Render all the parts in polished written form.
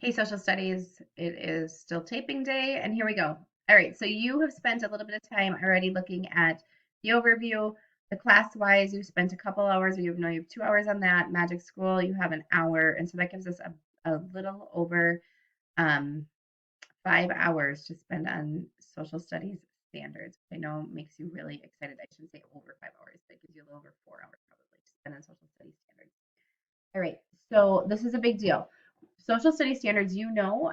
Hey, social studies, it is still taping day, and here we go. All right, so you have spent a little bit of time already looking at the overview, the class-wise. You've spent a couple hours, you have 2 hours on that. Magic School, you have an hour, and so that gives us a little over um, 5 hours to spend on social studies standards. I know makes you really excited. I shouldn't say over 5 hours, but it gives you a little over 4 hours probably to spend on social studies standards. All right, so this is a big deal. Social study standards,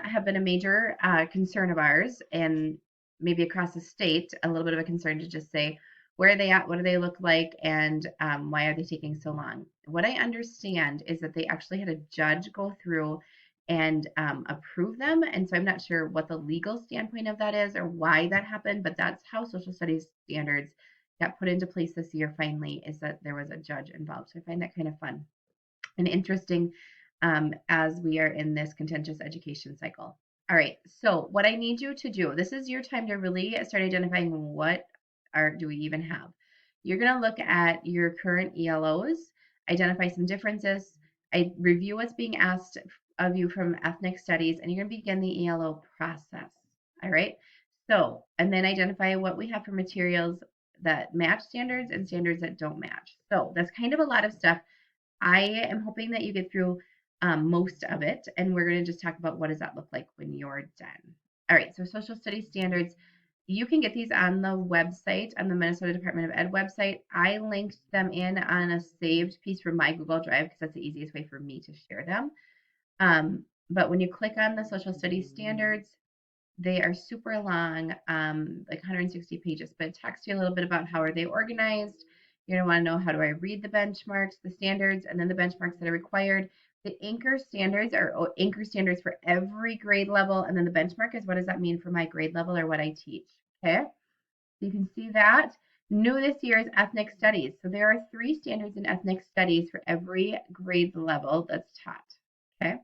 have been a major concern of ours, and maybe across the state, a little bit of a concern to just say, where are they at? What do they look like? And why are they taking so long? What I understand is that they actually had a judge go through and approve them. And so I'm not sure what the legal standpoint of that is or why that happened, but that's how social studies standards got put into place this year finally, is that there was a judge involved. So I find that kind of fun and interesting as we are in this contentious education cycle. All right, so what I need you to do, this is your time to really start identifying do we even have. You're going to look at your current ELOs, identify some differences, review what's being asked of you from ethnic studies, and you're going to begin the ELO process. All right, so, and then identify what we have for materials that match standards and standards that don't match. So that's kind of a lot of stuff. I am hoping that you get through most of it, and we're going to just talk about what does that look like when you're done. All right, so social studies standards, you can get these on the website, on the Minnesota Department of Ed website. I linked them in on a saved piece from my Google Drive because that's the easiest way for me to share them. But when you click on the social studies standards, they are super long, like 160 pages, but it talks to you a little bit about how are they organized. You're going to want to know, how do I read the benchmarks, the standards, and then the benchmarks that are required. The anchor standards are anchor standards for every grade level, and then the benchmark is, what does that mean for my grade level or what I teach. Okay, so you can see that. New this year is ethnic studies. So there are 3 standards in ethnic studies for every grade level that's taught. Okay.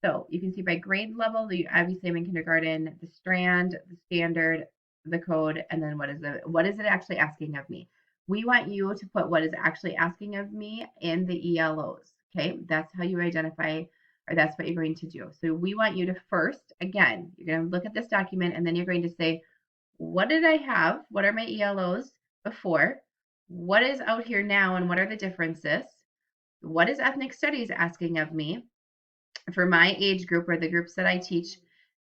So you can see by grade level, obviously I'm in kindergarten, the strand, the standard, the code, and then what is it actually asking of me? We want you to put what is actually asking of me in the ELOs. Okay, that's how you identify, or that's what you're going to do. So we want you to first, again, you're going to look at this document and then you're going to say, what did I have? What are my ELOs before? What is out here now and what are the differences? What is ethnic studies asking of me for my age group or the groups that I teach?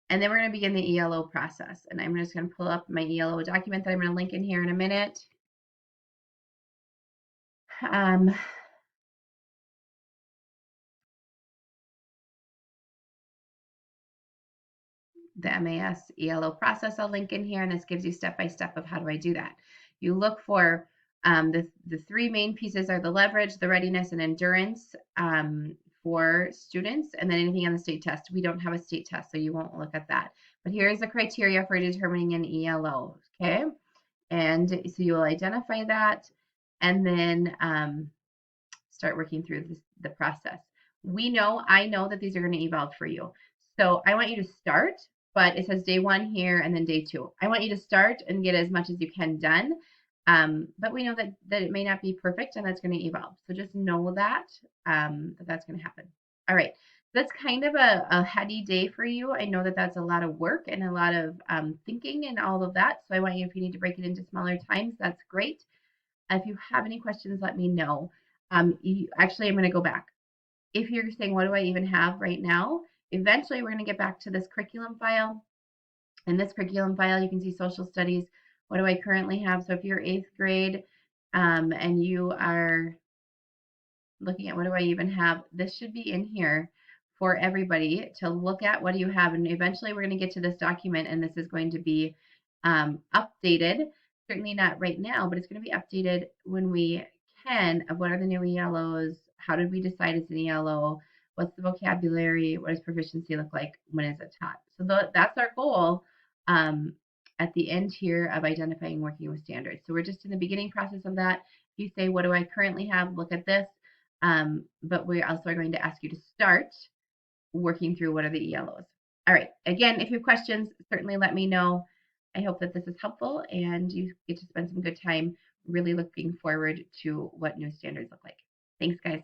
And then we're going to begin the ELO process. And I'm just going to pull up my ELO document that I'm going to link in here in a minute. The MAS ELO process I'll link in here, and this gives you step-by-step of how do I do that. You look for the 3 main pieces are the leverage, the readiness, and endurance for students, and then anything on the state test. We don't have a state test, so you won't look at that. But here's the criteria for determining an ELO, okay? And so you'll identify that, and then start working through the process. I know that these are going to evolve for you. So I want you to start, but it says day 1 here and then day 2. I want you to start and get as much as you can done. But we know that it may not be perfect and that's going to evolve. So just know that, that's going to happen. All right. That's kind of a heady day for you. I know that that's a lot of work and a lot of thinking and all of that. So I want you, if you need to break it into smaller times, that's great. If you have any questions, let me know. Actually, I'm going to go back. If you're saying, what do I even have right now? Eventually, we're going to get back to this curriculum file. In this curriculum file, you can see social studies. What do I currently have? So if you're 8th grade and you are looking at what do I even have, this should be in here for everybody to look at. What do you have? And eventually, we're going to get to this document, and this is going to be updated. Certainly not right now, but it's going to be updated when we can, of what are the new ELOs, how did we decide it's an ELO, what's the vocabulary, what does proficiency look like, when is it taught. So that's our goal at the end here of identifying working with standards. So we're just in the beginning process of that. If you say, what do I currently have, look at this. But we also are going to ask you to start working through what are the ELOs. All right. Again, if you have questions, certainly let me know. I hope that this is helpful and you get to spend some good time really looking forward to what new standards look like. Thanks, guys.